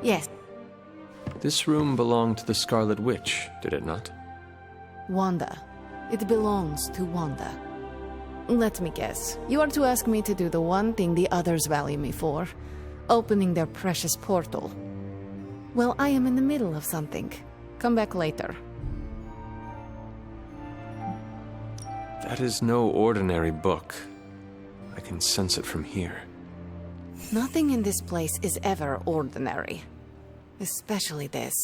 Yes. This room belonged to the Scarlet Witch, did it not? Wanda. It belongs to Wanda. Let me guess. You are to ask me to do the one thing the others value me for. Opening their precious portal. Well, I am in the middle of something. Come back later. That is no ordinary book. I can sense it from here. Nothing in this place is ever ordinary. Especially this.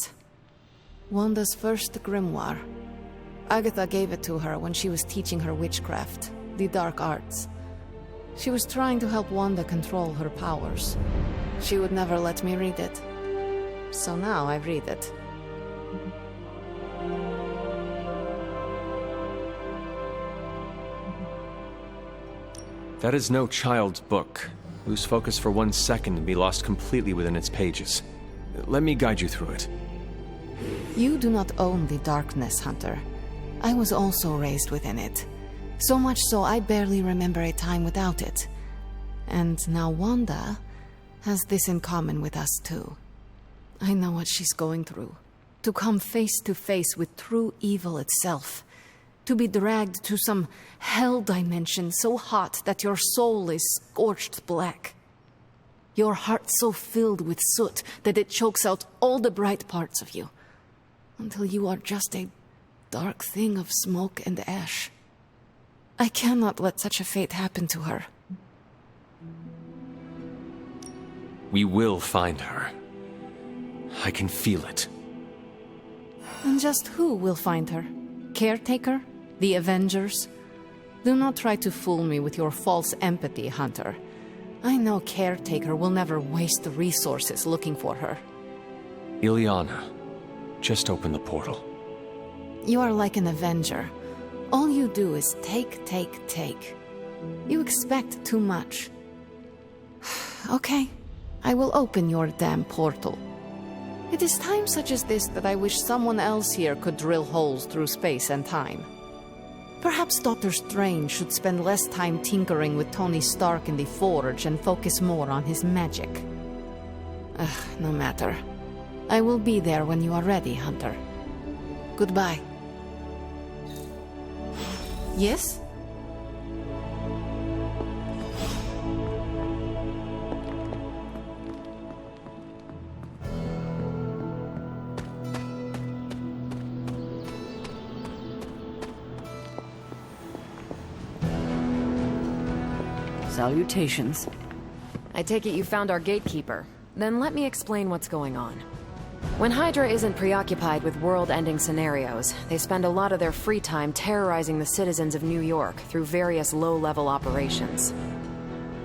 Wanda's first grimoire. Agatha gave it to her when she was teaching her witchcraft, the dark arts. She was trying to help Wanda control her powers. She would never let me read it. So now I read it. That is no child's book. Lose focus for 1 second and be lost completely within its pages. Let me guide you through it. You do not own the darkness, Hunter. I was also raised within it. So much so I barely remember a time without it. And now Wanda has this in common with us too. I know what she's going through. To come face to face with true evil itself. To be dragged to some hell dimension so hot that your soul is scorched black. Your heart so filled with soot that it chokes out all the bright parts of you. Until you are just a dark thing of smoke and ash. I cannot let such a fate happen to her. We will find her. I can feel it. And just who will find her? Caretaker? The Avengers? Do not try to fool me with your false empathy, Hunter. I know Caretaker will never waste resources looking for her. Ileana, just open the portal. You are like an Avenger. All you do is take, take, take. You expect too much. Okay, I will open your damn portal. It is times such as this that I wish someone else here could drill holes through space and time. Perhaps Doctor Strange should spend less time tinkering with Tony Stark in the Forge and focus more on his magic. No matter. I will be there when you are ready, Hunter. Goodbye. Yes? Salutations. I take it you found our gatekeeper. Then let me explain what's going on. When Hydra isn't preoccupied with world-ending scenarios, they spend a lot of their free time terrorizing the citizens of New York through various low-level operations.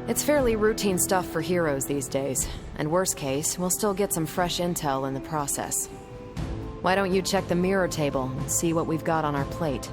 It's fairly routine stuff for heroes these days, and worst case, we'll still get some fresh intel in the process. Why don't you check the mirror table and see what we've got on our plate?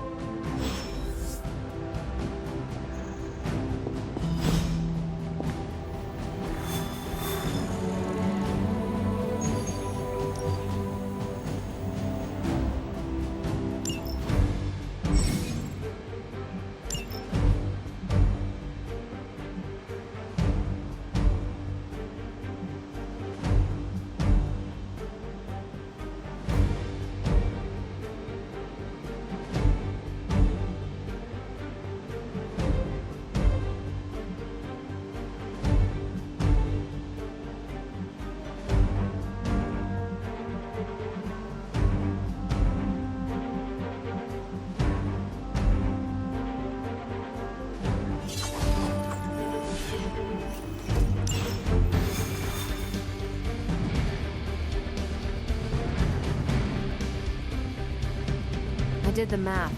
I did the math.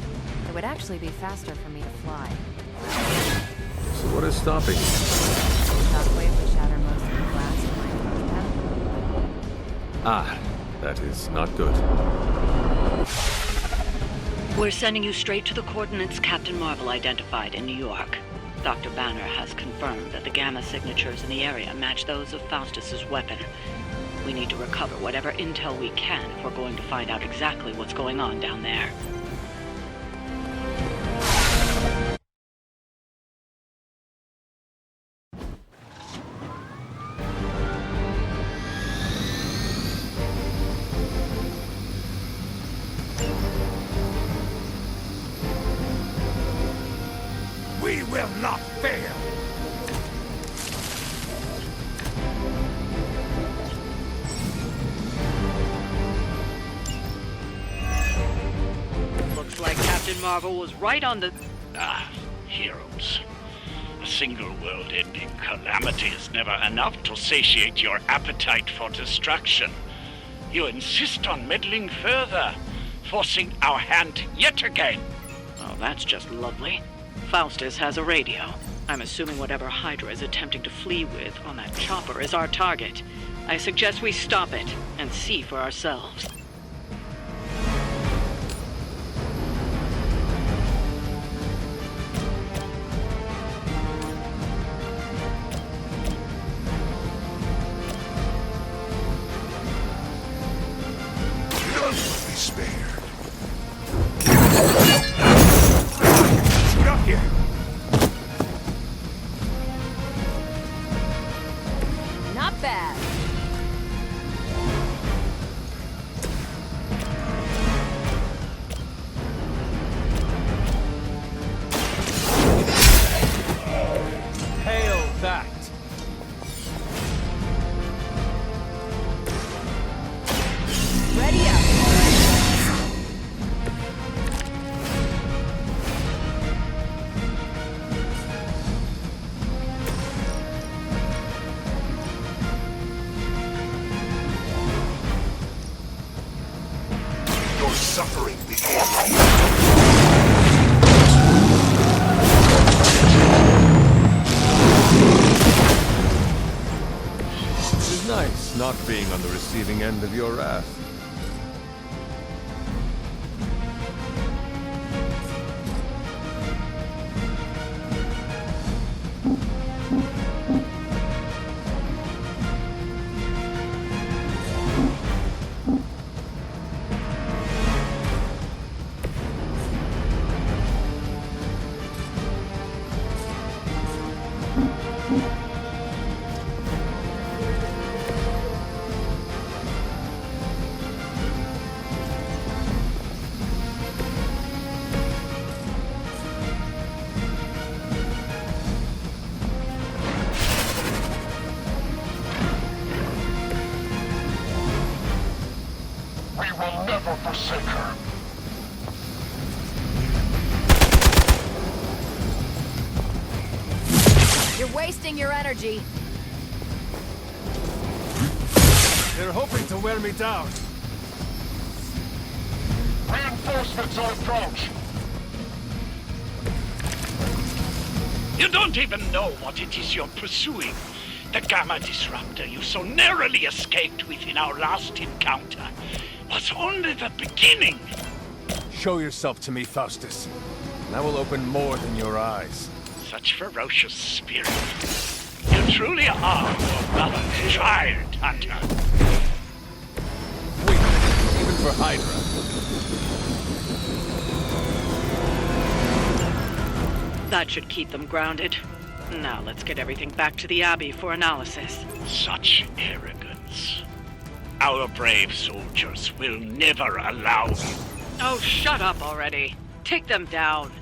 It would actually be faster for me to fly. So what is stopping you? Shockwave would shatter most of the glass in my path. Ah, that is not good. We're sending you straight to the coordinates Captain Marvel identified in New York. Dr. Banner has confirmed that the gamma signatures in the area match those of Faustus's weapon. We need to recover whatever intel we can if we're going to find out exactly what's going on down there. will not fail! Looks like Captain Marvel was right on the... Heroes. A single world-ending calamity is never enough to satiate your appetite for destruction. You insist on meddling further, forcing our hand yet again. Oh, that's just lovely. Faustus has a radio. I'm assuming whatever Hydra is attempting to flee with on that chopper is our target. I suggest we stop it and see for ourselves. Not bad. Hail that! Ready up. Your suffering begins. It is nice not being on the receiving end of your wrath. We will never forsake her. You're wasting your energy. They're hoping to wear me down. Reinforcements are approach. You don't even know what it is you're pursuing. The Gamma Disruptor you so narrowly escaped with in our last encounter was only the beginning. Show yourself to me, Faustus, and I will open more than your eyes. Such ferocious spirit. You truly are your mother's child, Hunter. Weak, even for Hydra. That should keep them grounded. Now let's get everything back to the Abbey for analysis. Such arrogance. Our brave soldiers will never allow you. Oh, shut up already. Take them down.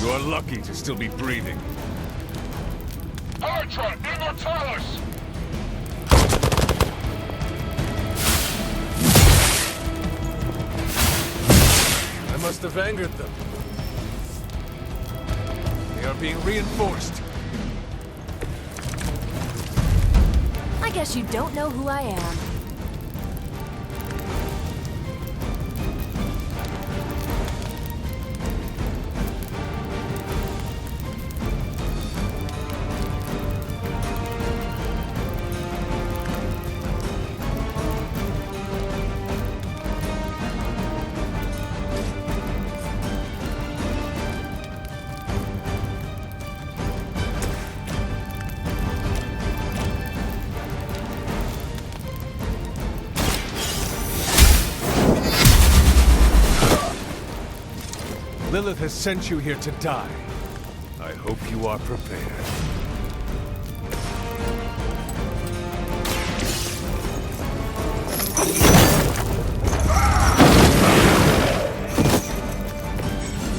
You're lucky to still be breathing. Hydra, Immortalis! I must have angered them. They are being reinforced. I guess you don't know who I am. Lilith has sent you here to die. I hope you are prepared.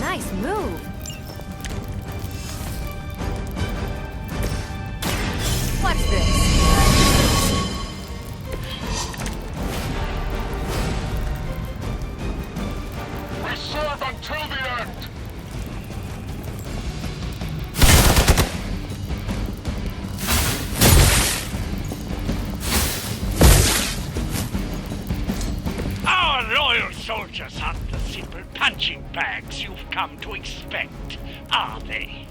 Nice move. Watch this. We serve until the end! Our loyal soldiers aren't the simple punching bags you've come to expect, are they?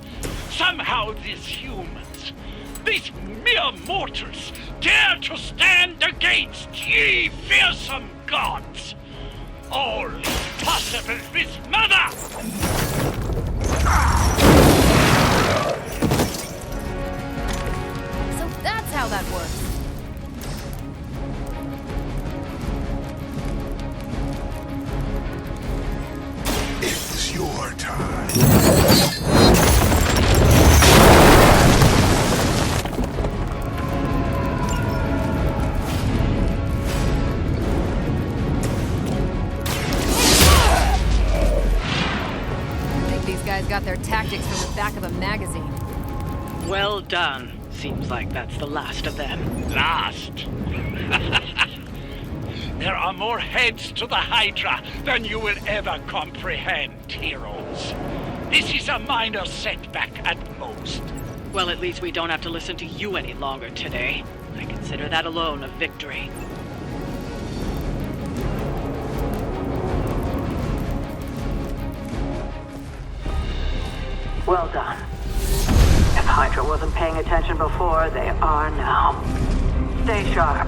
Somehow these humans, these mere mortals, dare to stand against ye fearsome gods! All is possible with Mother! So that's how that works. It's your time. I think these guys got their tactics from the back of a magazine. Well done. Seems like that's the last of them. Last. There are more heads to the Hydra than you will ever comprehend, heroes. This is a minor setback at most. Well, at least we don't have to listen to you any longer today. I consider that alone a victory. Well done. If Hydra wasn't paying attention before, they are now. Stay sharp.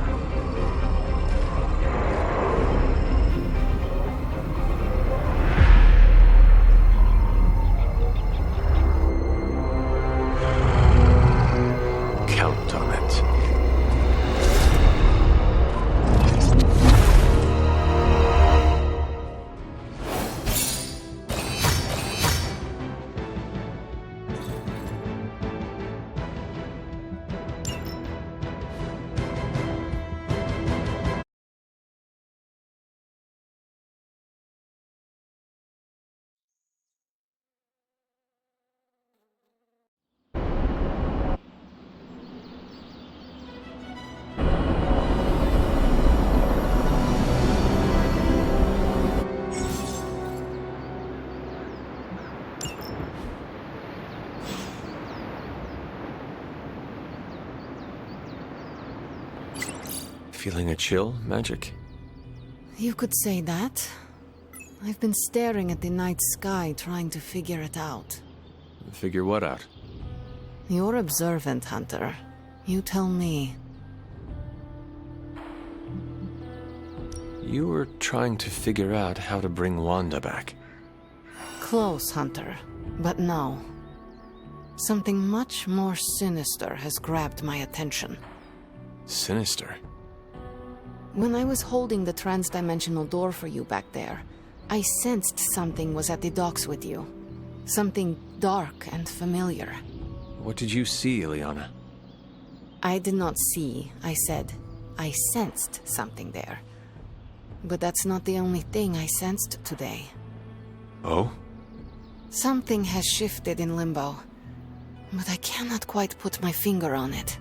Count on it. Feeling a chill, Magic? You could say that. I've been staring at the night sky trying to figure it out. Figure what out? You're observant, Hunter. You tell me. You were trying to figure out how to bring Wanda back. Close, Hunter. But no. Something much more sinister has grabbed my attention. Sinister? When I was holding the trans-dimensional door for you back there, I sensed something was at the docks with you. Something dark and familiar. What did you see, Ileana? I did not see, I said. I sensed something there. But that's not the only thing I sensed today. Oh? Something has shifted in Limbo, but I cannot quite put my finger on it.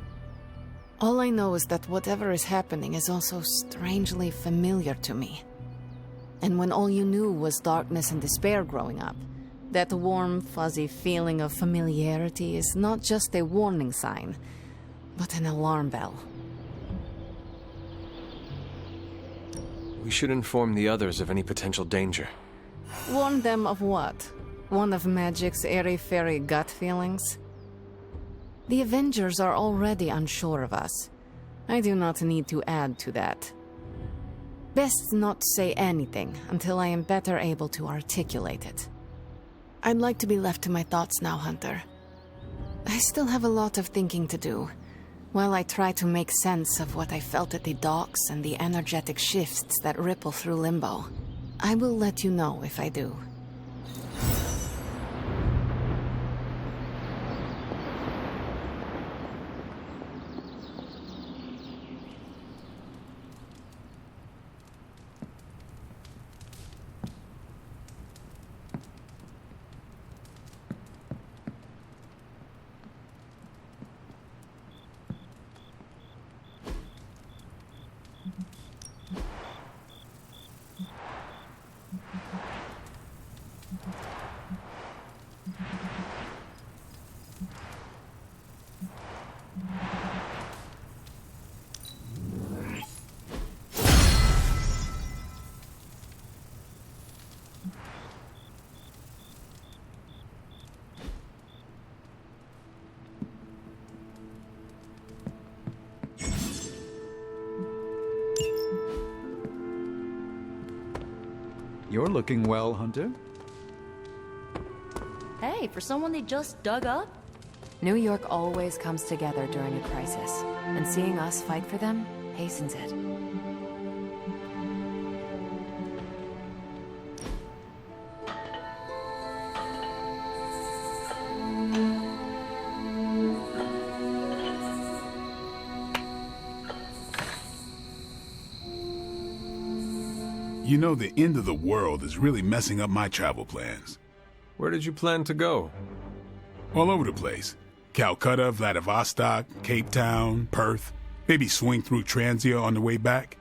All I know is that whatever is happening is also strangely familiar to me. And when all you knew was darkness and despair growing up, that warm, fuzzy feeling of familiarity is not just a warning sign, but an alarm bell. We should inform the others of any potential danger. Warn them of what? One of Magic's airy-fairy gut feelings? The Avengers are already unsure of us. I do not need to add to that. Best not say anything until I am better able to articulate it. I'd like to be left to my thoughts now, Hunter. I still have a lot of thinking to do, while I try to make sense of what I felt at the docks and the energetic shifts that ripple through Limbo. I will let you know if I do. You're looking well, Hunter. Hey, for someone they just dug up? New York always comes together during a crisis, and seeing us fight for them hastens it. You know, the end of the world is really messing up my travel plans. Where did you plan to go? All over the place. Calcutta, Vladivostok, Cape Town, Perth. Maybe swing through Transia on the way back.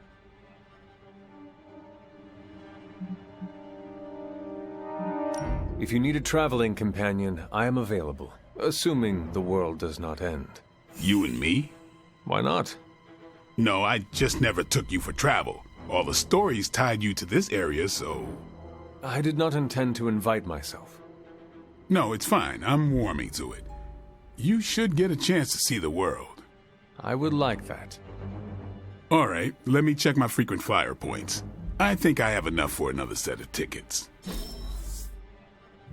If you need a traveling companion, I am available. Assuming the world does not end. You and me? Why not? No, I just never took you for travel. All the stories tied you to this area, so... I did not intend to invite myself. No, it's fine. I'm warming to it. You should get a chance to see the world. I would like that. All right, let me check my frequent flyer points. I think I have enough for another set of tickets.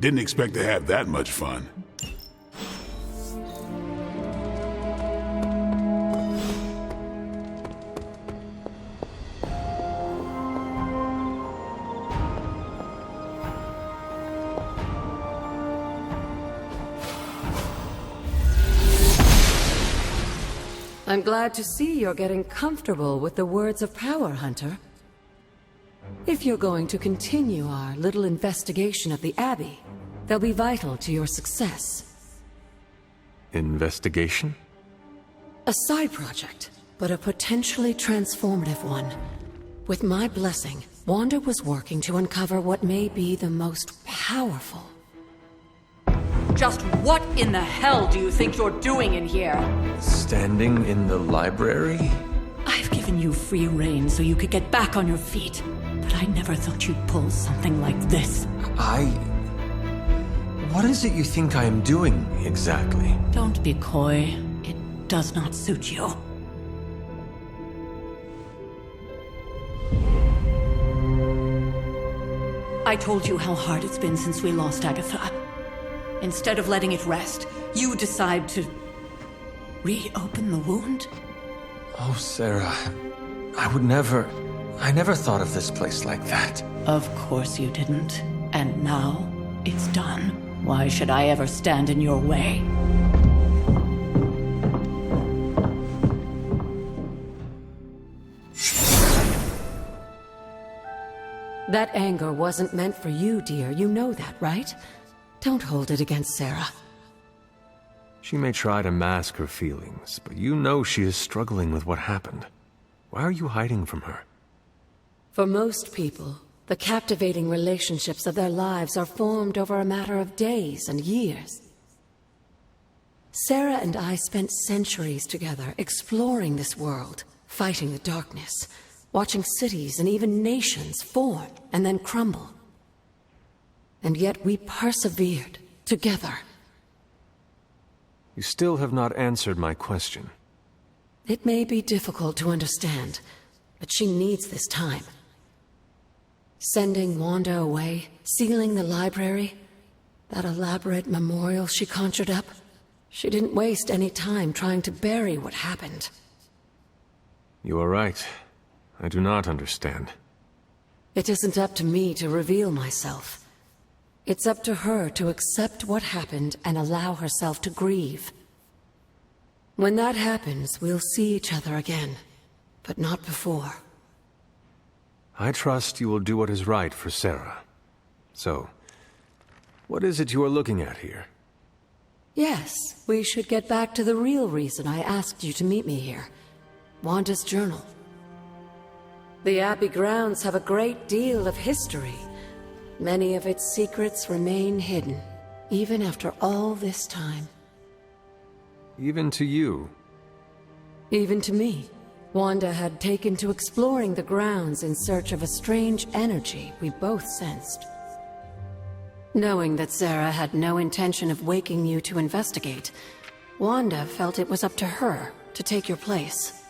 Didn't expect to have that much fun. I'm glad to see you're getting comfortable with the words of power, Hunter. If you're going to continue our little investigation of the Abbey, they'll be vital to your success. Investigation? A side project, but a potentially transformative one. With my blessing, Wanda was working to uncover what may be the most powerful. Just what in the hell do you think you're doing in here? Standing in the library? I've given you free rein so you could get back on your feet, but I never thought you'd pull something like this. What is it you think I am doing, exactly? Don't be coy. It does not suit you. I told you how hard it's been since we lost Agatha. Instead of letting it rest, you decide to reopen the wound? Oh, Sarah, I never thought of this place like that. Of course you didn't. And now, it's done. Why should I ever stand in your way? That anger wasn't meant for you, dear. You know that, right? Don't hold it against Sarah. She may try to mask her feelings, but you know she is struggling with what happened. Why are you hiding from her? For most people, the captivating relationships of their lives are formed over a matter of days and years. Sarah and I spent centuries together exploring this world, fighting the darkness, watching cities and even nations form and then crumble. And yet we persevered, together. You still have not answered my question. It may be difficult to understand, but she needs this time. Sending Wanda away, sealing the library, that elaborate memorial she conjured up, she didn't waste any time trying to bury what happened. You are right. I do not understand. It isn't up to me to reveal myself. It's up to her to accept what happened and allow herself to grieve. When that happens, we'll see each other again, but not before. I trust you will do what is right for Sarah. So, what is it you are looking at here? Yes, we should get back to the real reason I asked you to meet me here. Wanda's journal. The Abbey grounds have a great deal of history. Many of its secrets remain hidden, even after all this time. Even to you? Even to me. Wanda had taken to exploring the grounds in search of a strange energy we both sensed. Knowing that Sarah had no intention of waking you to investigate, Wanda felt it was up to her to take your place.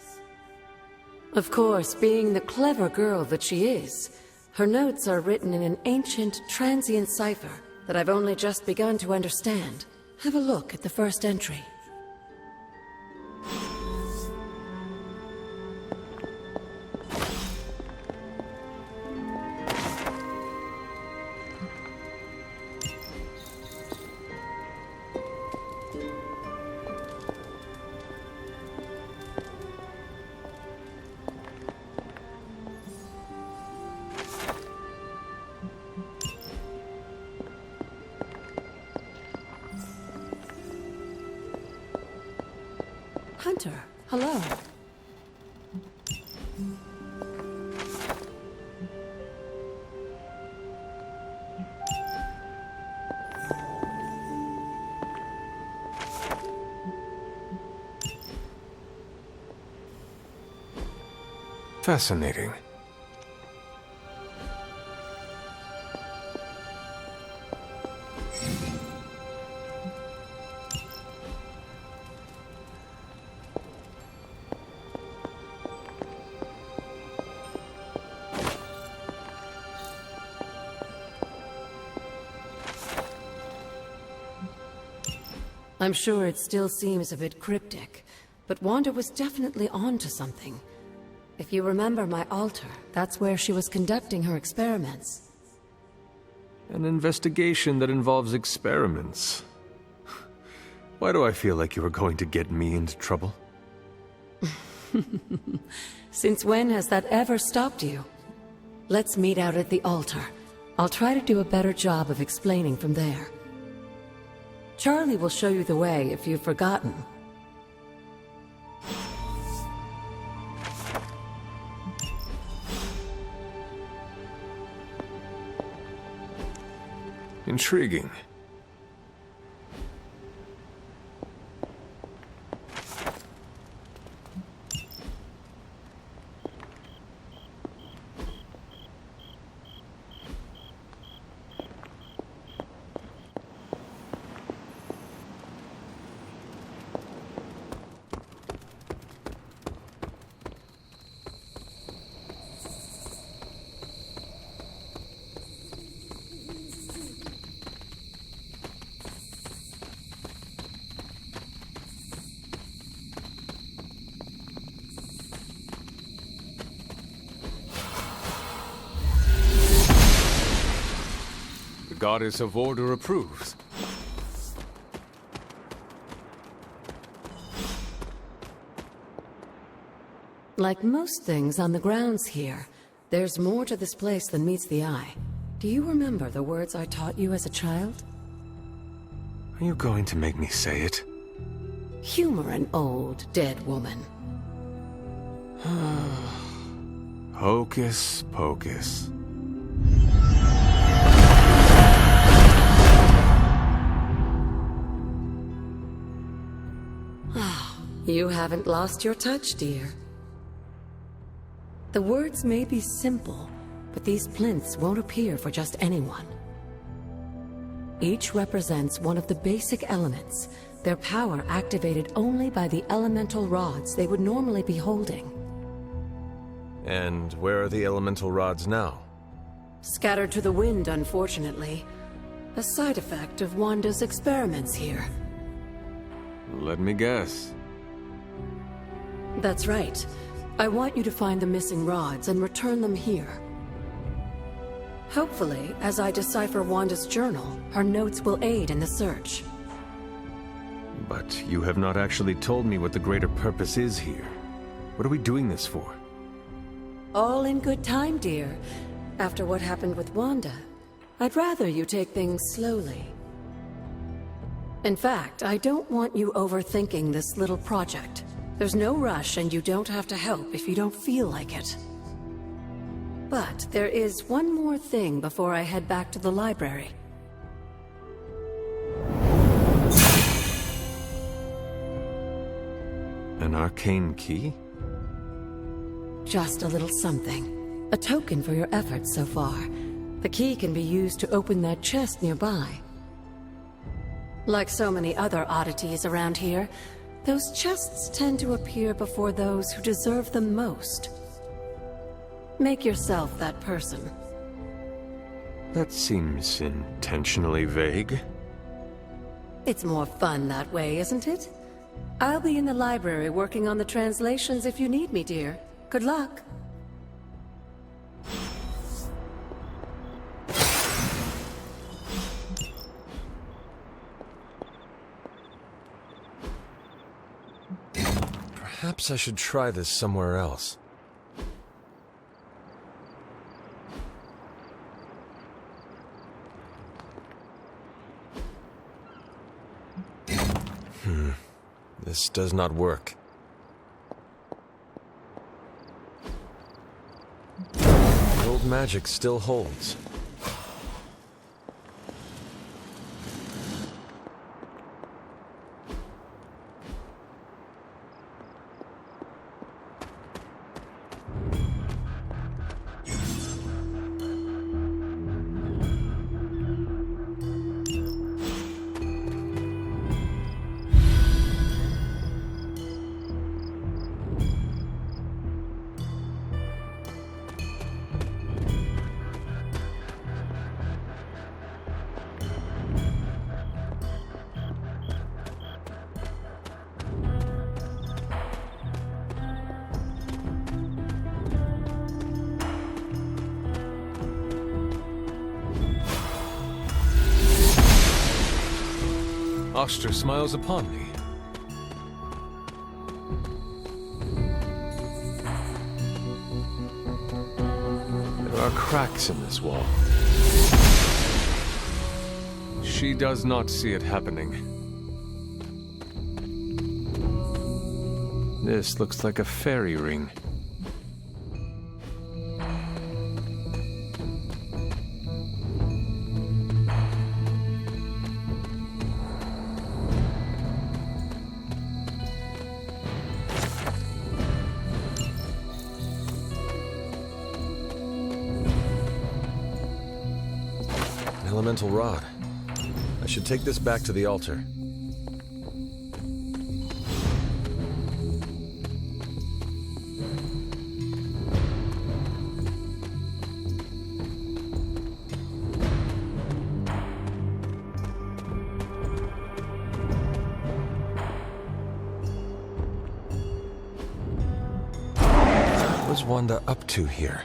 Of course, being the clever girl that she is, Her notes are written in an ancient, transient cipher that I've only just begun to understand. Have a look at the first entry. Hunter, hello. Fascinating. I'm sure it still seems a bit cryptic, but Wanda was definitely onto something. If you remember my altar, that's where she was conducting her experiments. An investigation that involves experiments. Why do I feel like you were going to get me into trouble? Since when has that ever stopped you? Let's meet out at the altar. I'll try to do a better job of explaining from there. Charlie will show you the way if you've forgotten. Intriguing. Goddess of Order approves. Like most things on the grounds here, there's more to this place than meets the eye. Do you remember the words I taught you as a child? Are you going to make me say it? Humor an old, dead woman. Hocus pocus. You haven't lost your touch, dear. The words may be simple, but these plinths won't appear for just anyone. Each represents one of the basic elements, their power activated only by the elemental rods they would normally be holding. And where are the elemental rods now? Scattered to the wind, unfortunately. A side effect of Wanda's experiments here. Let me guess. That's right. I want you to find the missing rods and return them here. Hopefully, as I decipher Wanda's journal, her notes will aid in the search. But you have not actually told me what the greater purpose is here. What are we doing this for? All in good time, dear. After what happened with Wanda, I'd rather you take things slowly. In fact, I don't want you overthinking this little project. There's no rush, and you don't have to help if you don't feel like it. But there is one more thing before I head back to the library. An arcane key? Just a little something. A token for your efforts so far. The key can be used to open that chest nearby. Like so many other oddities around here, those chests tend to appear before those who deserve them most. Make yourself that person. That seems intentionally vague. It's more fun that way, isn't it? I'll be in the library working on the translations if you need me, dear. Good luck. Perhaps I should try this somewhere else. This does not work. The old magic still holds. Oster smiles upon me. There are cracks in this wall. She does not see it happening. This looks like a fairy ring. Elemental rod. I should take this back to the altar. What was Wanda up to here?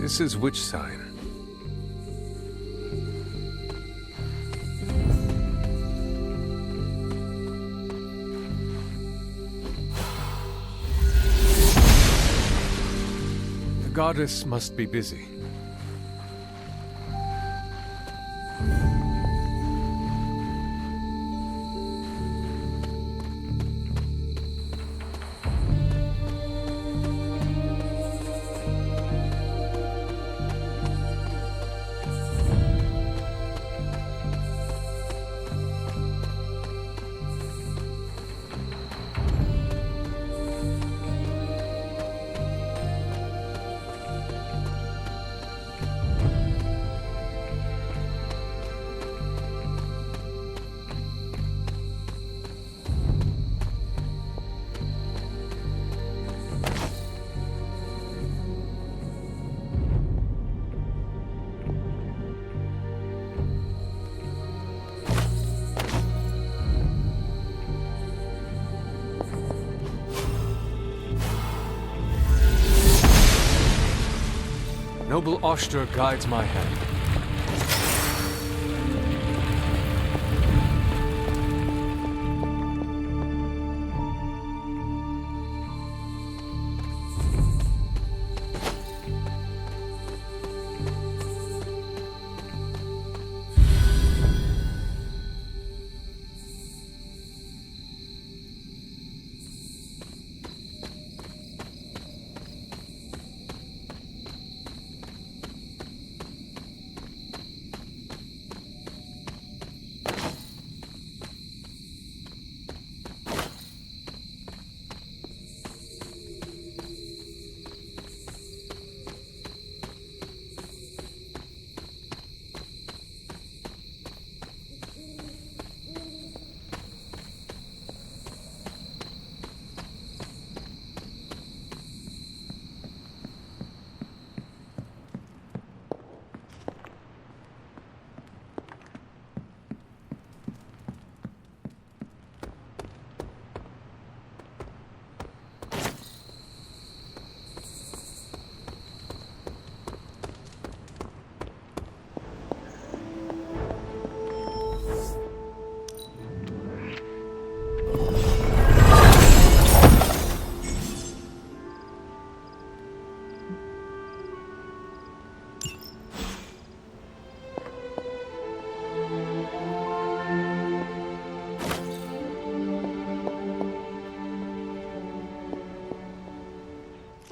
This is which sign? goddess must be busy. Noble Oster guides my hand.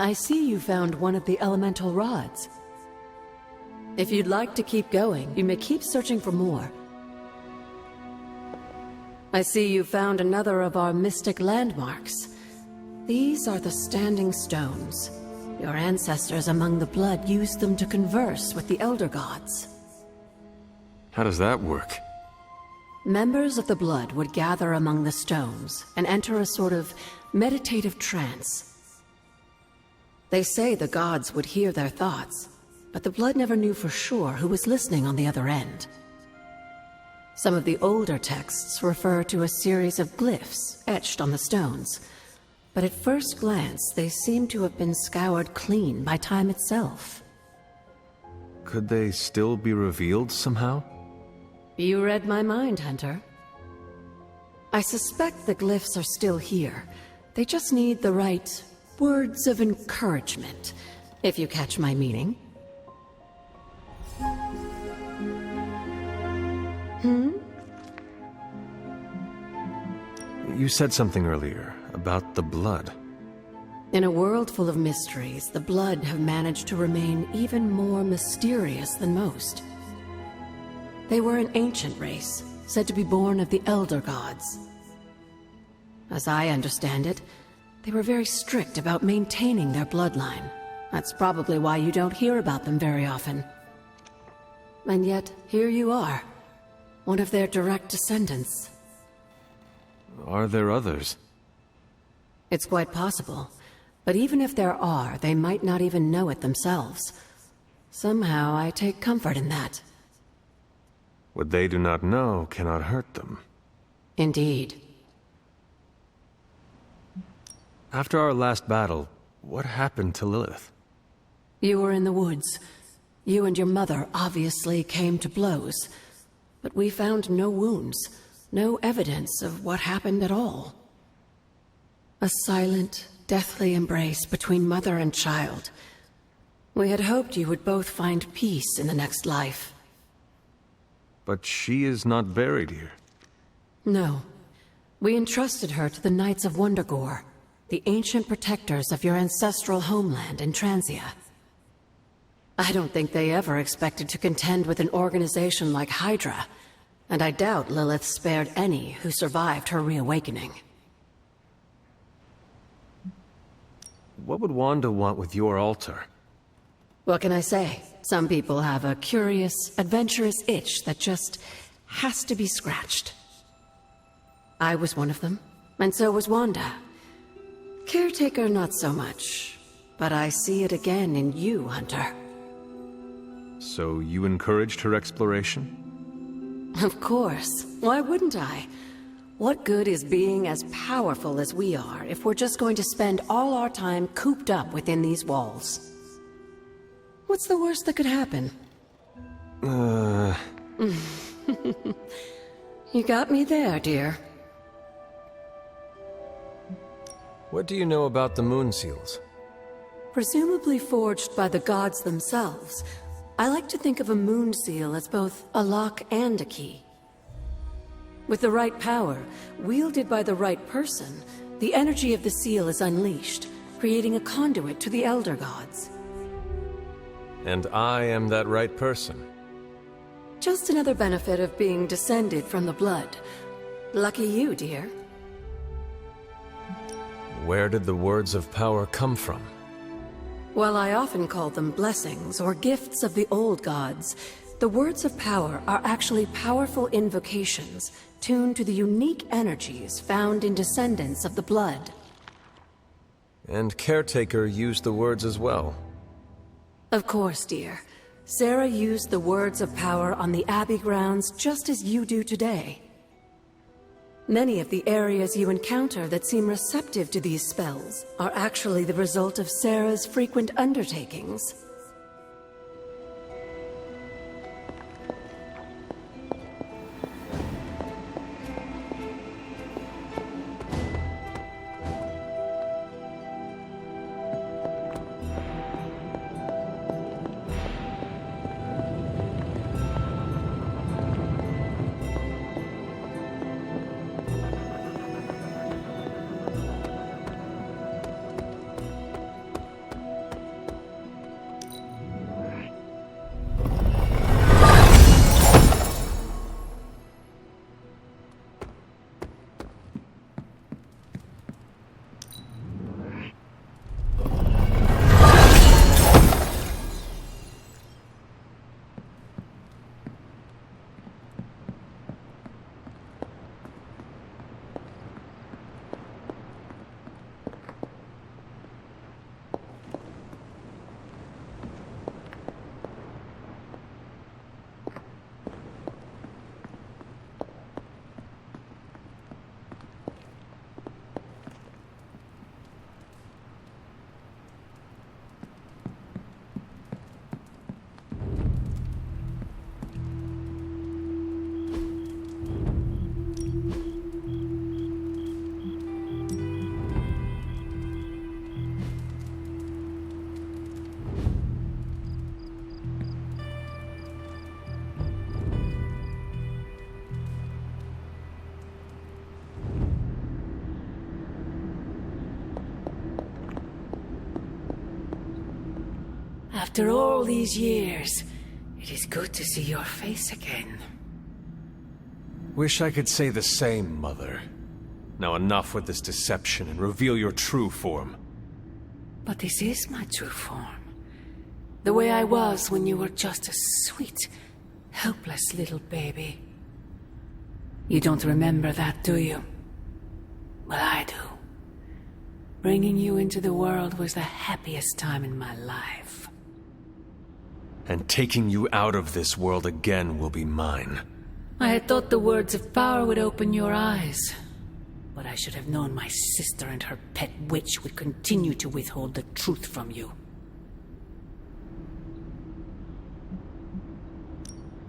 I see you found one of the elemental rods. If you'd like to keep going, you may keep searching for more. I see you found another of our mystic landmarks. These are the Standing Stones. Your ancestors among the blood used them to converse with the Elder Gods. How does that work? Members of the blood would gather among the stones and enter a sort of meditative trance. They say the gods would hear their thoughts, but the blood never knew for sure who was listening on the other end. Some of the older texts refer to a series of glyphs etched on the stones, but at first glance they seem to have been scoured clean by time itself. Could they still be revealed somehow? You read my mind, Hunter. I suspect the glyphs are still here. They just need the right words of encouragement, if you catch my meaning. You said something earlier about the blood. In a world full of mysteries, the blood have managed to remain even more mysterious than most. They were an ancient race, said to be born of the Elder Gods. As I understand it, they were very strict about maintaining their bloodline. That's probably why you don't hear about them very often. And yet, here you are, one of their direct descendants. Are there others? It's quite possible. But even if there are, they might not even know it themselves. Somehow, I take comfort in that. What they do not know cannot hurt them. Indeed. After our last battle, what happened to Lilith? You were in the woods. You and your mother obviously came to blows. But we found no wounds, no evidence of what happened at all. A silent, deathly embrace between mother and child. We had hoped you would both find peace in the next life. But she is not buried here. No. We entrusted her to the Knights of Wondergore, the ancient protectors of your ancestral homeland in Transia. I don't think they ever expected to contend with an organization like Hydra, and I doubt Lilith spared any who survived her reawakening. What would Wanda want with your altar? What can I say? Some people have a curious, adventurous itch that just has to be scratched. I was one of them, and so was Wanda. Caretaker, not so much. But I see it again in you, Hunter. So you encouraged her exploration? Of course. Why wouldn't I? What good is being as powerful as we are if we're just going to spend all our time cooped up within these walls? What's the worst that could happen? You got me there, dear. What do you know about the moon seals? Presumably forged by the gods themselves, I like to think of a moon seal as both a lock and a key. With the right power, wielded by the right person, the energy of the seal is unleashed, creating a conduit to the Elder Gods. And I am that right person. Just another benefit of being descended from the blood. Lucky you, dear. Where did the words of power come from? While I often call them blessings or gifts of the old gods, the words of power are actually powerful invocations tuned to the unique energies found in descendants of the blood. And Caretaker used the words as well. Of course, dear. Sarah used the words of power on the Abbey grounds just as you do today. Many of the areas you encounter that seem receptive to these spells are actually the result of Sarah's frequent undertakings. After all these years, it is good to see your face again. Wish I could say the same, Mother. Now enough with this deception and reveal your true form. But this is my true form. The way I was when you were just a sweet, helpless little baby. You don't remember that, do you? Well, I do. Bringing you into the world was the happiest time in my life. And taking you out of this world again will be mine. I had thought the words of power would open your eyes. But I should have known my sister and her pet witch would continue to withhold the truth from you.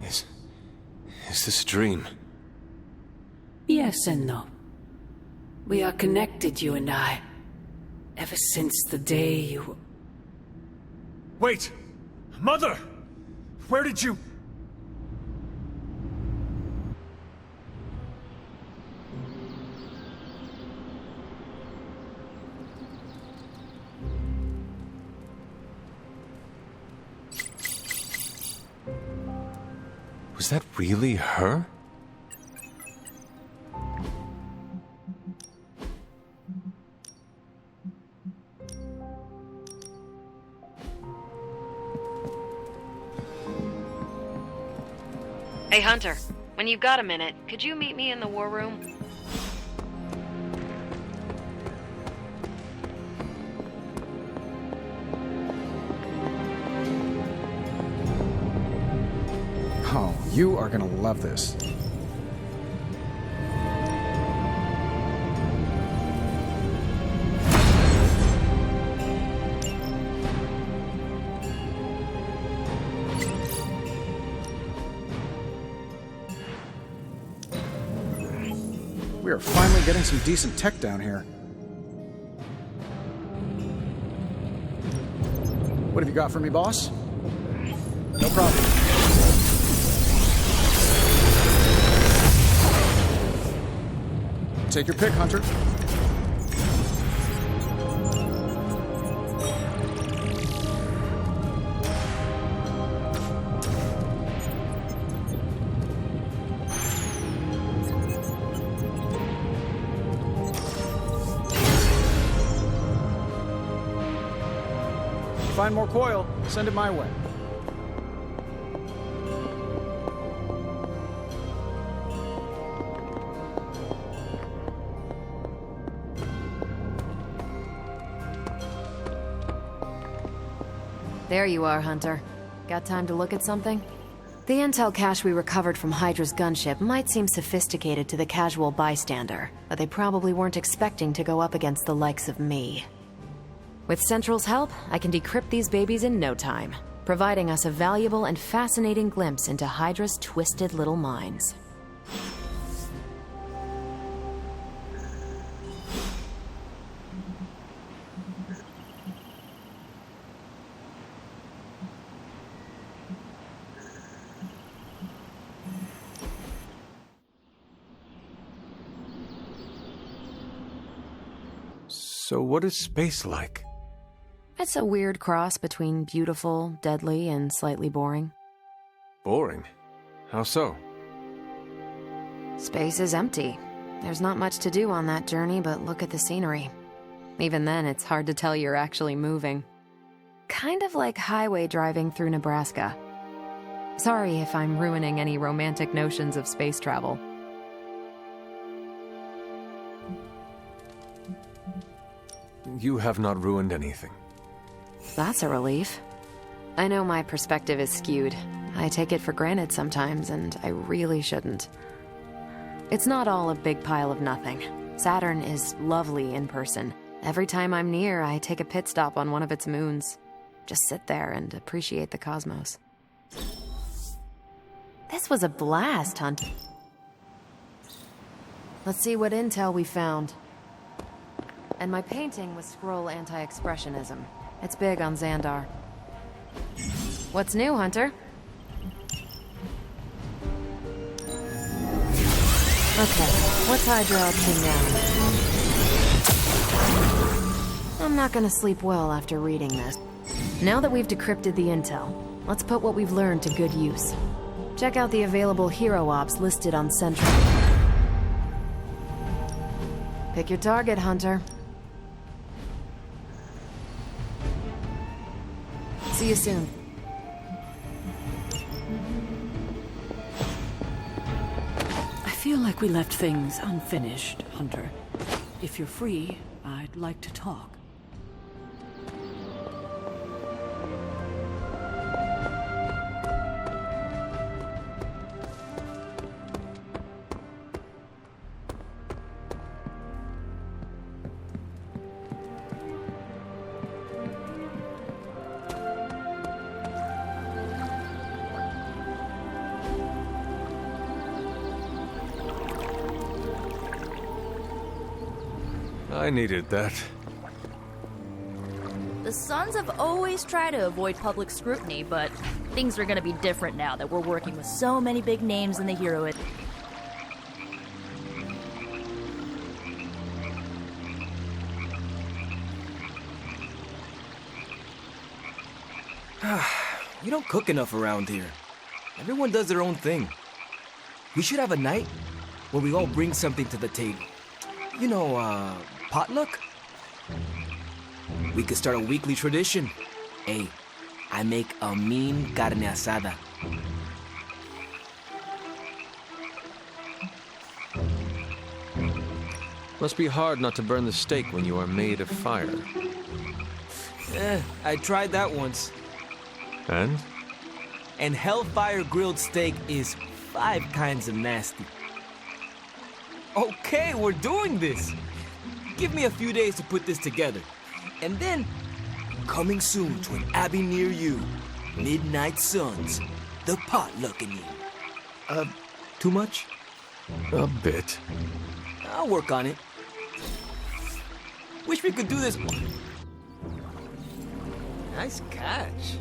Is this a dream? Yes and no. We are connected, you and I. Ever since the day you... Wait! Mother! Where did you... Was that really her? Hey, Hunter. When you've got a minute, could you meet me in the war room? Oh, you are gonna love this. We are finally getting some decent tech down here. What have you got for me, boss? No problem. Take your pick, Hunter. Find more coil, send it my way. There you are, Hunter. Got time to look at something? The intel cache we recovered from Hydra's gunship might seem sophisticated to the casual bystander, but they probably weren't expecting to go up against the likes of me. With Central's help, I can decrypt these babies in no time, providing us a valuable and fascinating glimpse into Hydra's twisted little minds. So what is space like? It's a weird cross between beautiful, deadly, and slightly boring. Boring? How so? Space is empty. There's not much to do on that journey but look at the scenery. Even then, it's hard to tell you're actually moving. Kind of like highway driving through Nebraska. Sorry if I'm ruining any romantic notions of space travel. You have not ruined anything. That's a relief. I know my perspective is skewed. I take it for granted sometimes, and I really shouldn't. It's not all a big pile of nothing. Saturn is lovely in person. Every time I'm near, I take a pit stop on one of its moons. Just sit there and appreciate the cosmos. This was a blast, Hunt. Let's see what intel we found. And my painting was scroll anti-expressionism. It's big on Xandar. What's new, Hunter? Okay, what's Hydra up to now? I'm not gonna sleep well after reading this. Now that we've decrypted the intel, let's put what we've learned to good use. Check out the available hero ops listed on Central. Pick your target, Hunter. See you soon. I feel like we left things unfinished, Hunter. If you're free, I'd like to talk. I needed that. The Sons have always tried to avoid public scrutiny, but things are gonna be different now that we're working with so many big names in the hero. You don't cook enough around here. Everyone does their own thing. We should have a night where we all bring something to the table. You know, potluck? We could start a weekly tradition. Hey, I make a mean carne asada. Must be hard not to burn the steak when you are made of fire. I tried that once. And? And hellfire grilled steak is 5 kinds of nasty. Okay, we're doing this. Give me a few days to put this together. And then, coming soon to an abbey near you, Midnight Suns, the potlucking. Too much? A bit. I'll work on it. Wish we could do this. Nice catch.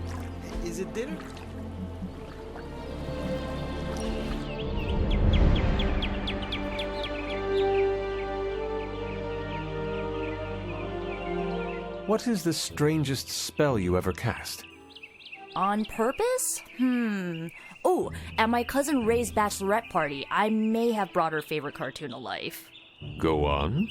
Is it dinner? What is the strangest spell you ever cast? On purpose? Oh, at my cousin Ray's bachelorette party, I may have brought her favorite cartoon to life. Go on.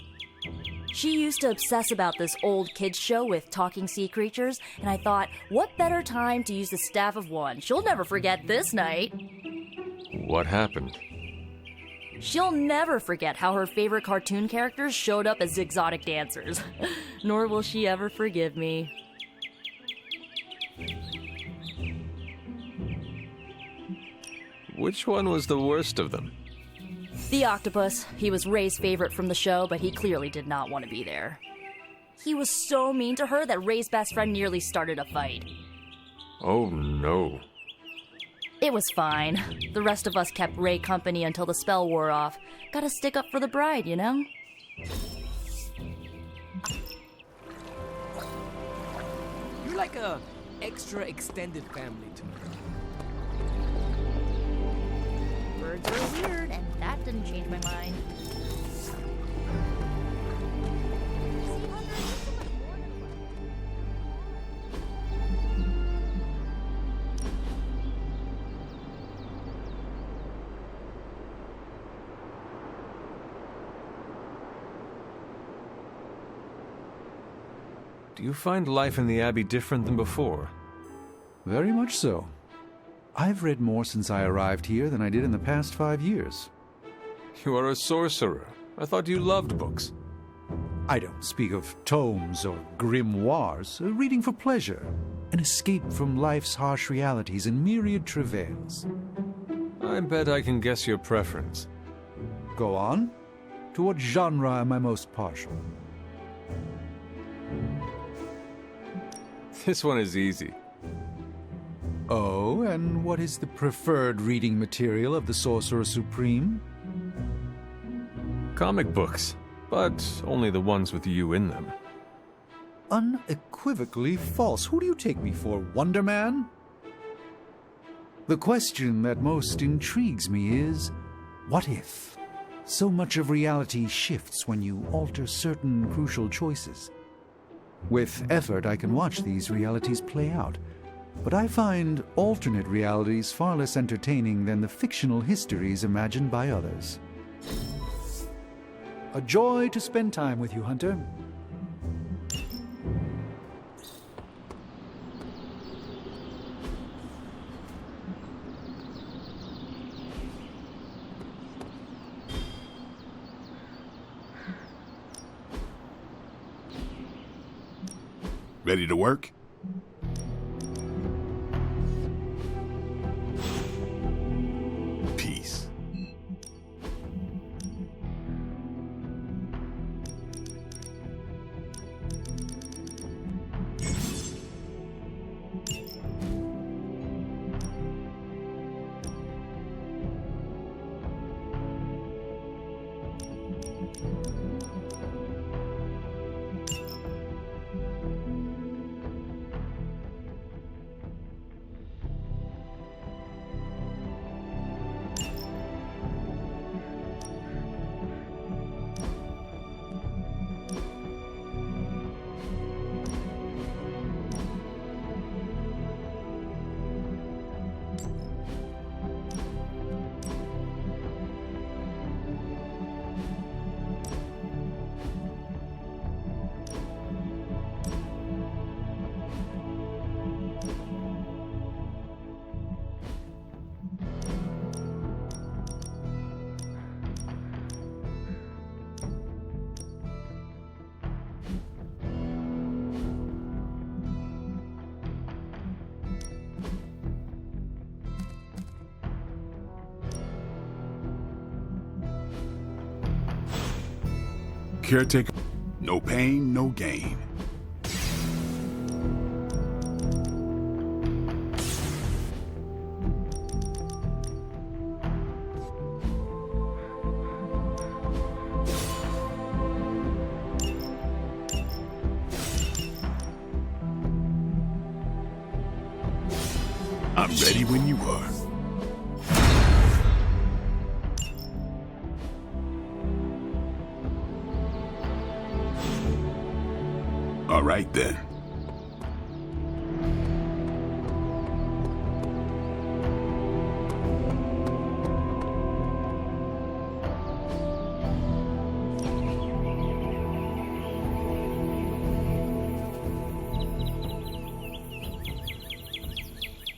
She used to obsess about this old kids show with talking sea creatures, and I thought, what better time to use the Staff of One? She'll never forget this night. What happened? She'll never forget how her favorite cartoon characters showed up as exotic dancers. Nor will she ever forgive me. Which one was the worst of them? The octopus. He was Ray's favorite from the show, but he clearly did not want to be there. He was so mean to her that Ray's best friend nearly started a fight. Oh no. It was fine. The rest of us kept Ray company until the spell wore off. Gotta stick up for the bride, you know? You're like a extra extended family to me. Birds are weird, and that didn't change my mind. Do you find life in the Abbey different than before? Very much so. I've read more since I arrived here than I did in the past 5 years. You are a sorcerer. I thought you loved books. I don't speak of tomes or grimoires, reading for pleasure, an escape from life's harsh realities and myriad travails. I bet I can guess your preference. Go on. To what genre am I most partial? This one is easy. Oh, and what is the preferred reading material of the Sorcerer Supreme? Comic books, but only the ones with you in them. Unequivocally false. Who do you take me for, Wonder Man? The question that most intrigues me is, what if? So much of reality shifts when you alter certain crucial choices. With effort, I can watch these realities play out, but I find alternate realities far less entertaining than the fictional histories imagined by others. A joy to spend time with you, Hunter. Ready to work? Peace. caretaker. No pain, no gain. I'm ready when you are. All right, then.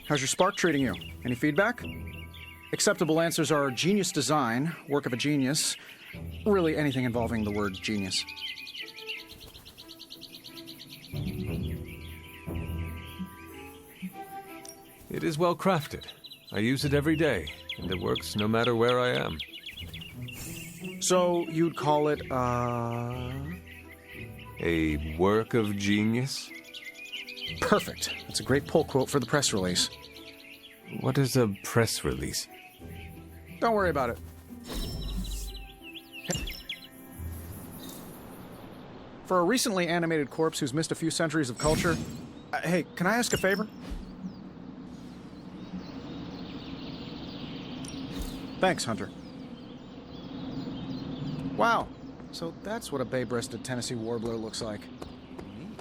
How's your spark treating you? Any feedback? Acceptable answers are genius design, work of a genius, really anything involving the word genius. It is well crafted. I use it every day, and it works no matter where I am. So you'd call it, A work of genius? Perfect. That's a great pull quote for the press release. What is a press release? Don't worry about it. For a recently animated corpse who's missed a few centuries of culture, hey, can I ask a favor? Thanks, Hunter. Wow. So that's what a bay-breasted Tennessee warbler looks like. Neat.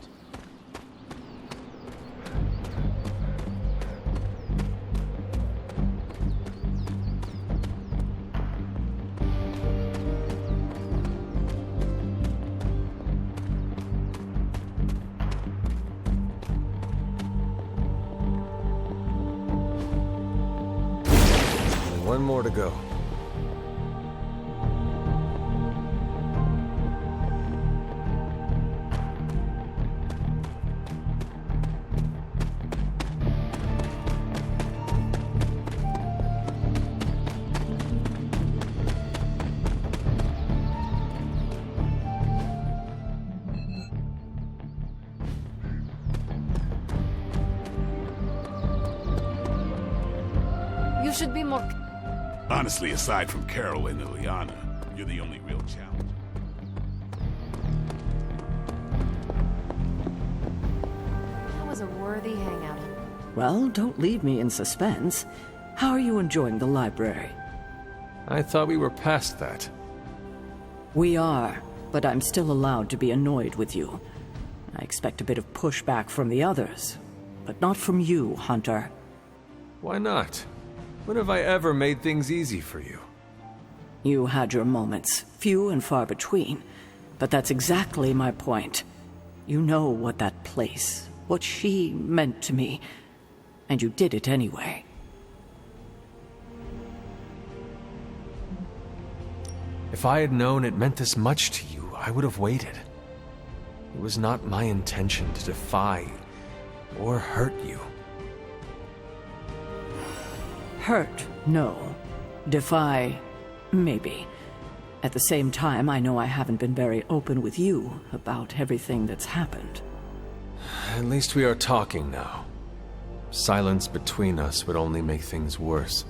Only one more to go. You should be more... Honestly, aside from Carol and Ileana, you're the only real challenge. That was a worthy hangout. Well, don't leave me in suspense. How are you enjoying the library? I thought we were past that. We are, but I'm still allowed to be annoyed with you. I expect a bit of pushback from the others, but not from you, Hunter. Why not? When have I ever made things easy for you? You had your moments, few and far between, but that's exactly my point. You know what that place, what she meant to me, and you did it anyway. If I had known it meant this much to you, I would have waited. It was not my intention to defy or hurt you. Hurt, no. Defy, maybe. At the same time, I know I haven't been very open with you about everything that's happened. At least we are talking now. Silence between us would only make things worse.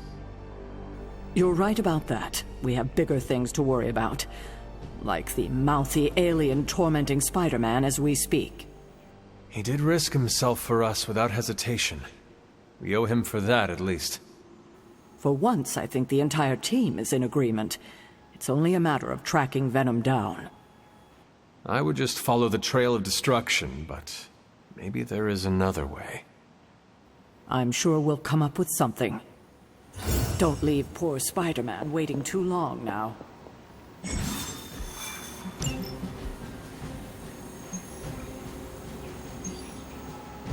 You're right about that. We have bigger things to worry about. Like the mouthy alien tormenting Spider-Man as we speak. He did risk himself for us without hesitation. We owe him for that, at least. For once, I think the entire team is in agreement. It's only a matter of tracking Venom down. I would just follow the trail of destruction, but maybe there is another way. I'm sure we'll come up with something. Don't leave poor Spider-Man waiting too long now.